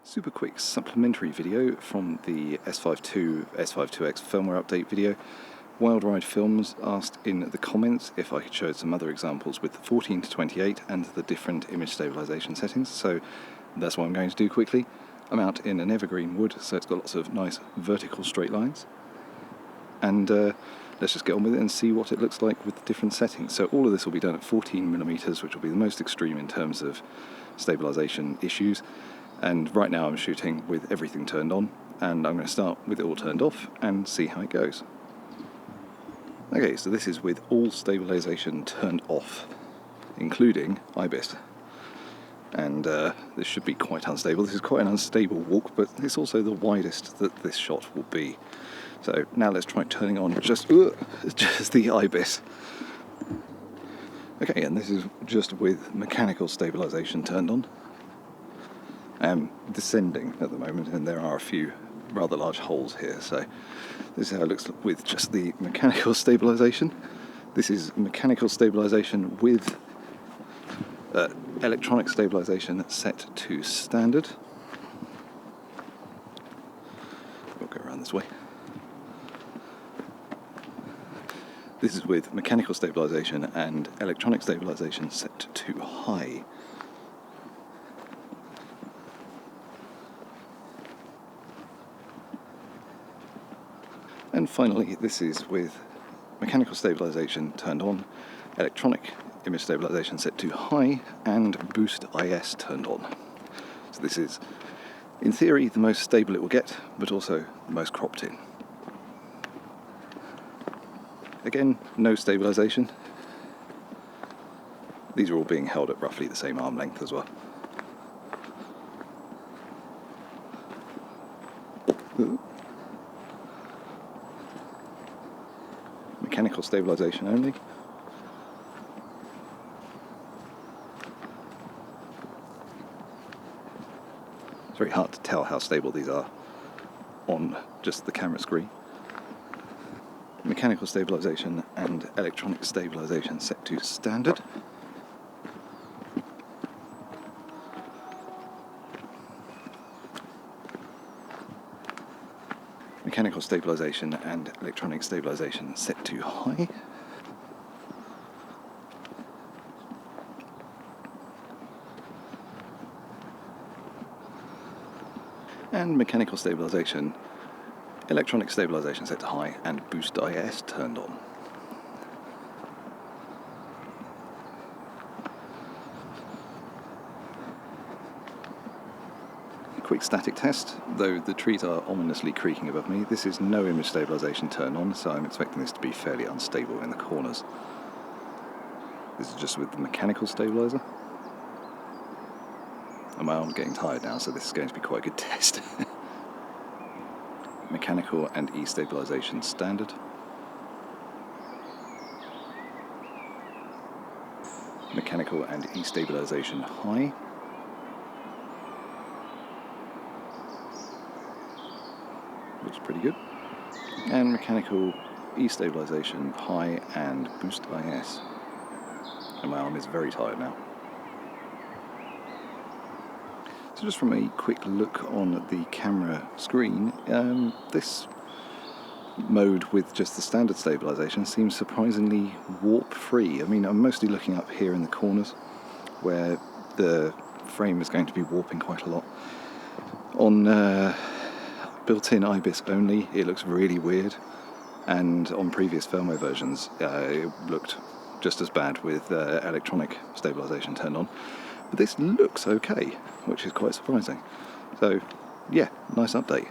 Super quick supplementary video from the S5II, S5IIX firmware update video. Wild Ride Films asked in the comments if I could show some other examples with the 14 to 28 and the different image stabilisation settings, so that's what I'm going to do quickly. I'm out in an evergreen wood, so it's got lots of nice vertical straight lines. And let's just get on with it and see what it looks like with the different settings. So all of this will be done at 14mm, which will be the most extreme in terms of stabilisation issues. And right now I'm shooting with everything turned on, and I'm going to start with it all turned off and see how it goes. Okay, so this is with all stabilisation turned off, including IBIS. And this should be quite unstable. This is quite an unstable walk, but it's also the widest that this shot will be. So now let's try turning on just the IBIS. Okay, and this is just with mechanical stabilisation turned on. I'm descending at the moment, and there are a few rather large holes here, so this is how it looks with just the mechanical stabilisation. This is mechanical stabilisation with electronic stabilisation set to standard. We'll go around this way. This is with mechanical stabilisation and electronic stabilisation set to high. And finally, this is with mechanical stabilisation turned on, electronic image stabilisation set to high, and boost IS turned on. So this is, in theory, the most stable it will get, but also the most cropped in. Again, no stabilisation. These are all being held at roughly the same arm length as well. Mechanical stabilisation only. It's very hard to tell how stable these are on just the camera screen. Mechanical stabilisation and electronic stabilisation set to standard. Mechanical stabilisation and electronic stabilisation set to high. And mechanical stabilisation, electronic stabilisation set to high, and boost IS turned on. Quick static test, though the trees are ominously creaking above me. This is no image stabilisation turned on, so I'm expecting this to be fairly unstable in the corners. This is just with the mechanical stabiliser. And my arm's getting tired now, so this is going to be quite a good test. Mechanical and e-stabilisation standard. Mechanical and e-stabilisation high. Looks pretty good. And mechanical e-stabilisation high and boost IS. And my arm is very tired now. So just from a quick look on the camera screen, this mode with just the standard stabilisation seems surprisingly warp-free. I mean, I'm mostly looking up here in the corners where the frame is going to be warping quite a lot. On built-in IBIS only, it looks really weird, and on previous firmware versions it looked just as bad with electronic stabilisation turned on. But this looks okay, which is quite surprising. So yeah, nice update.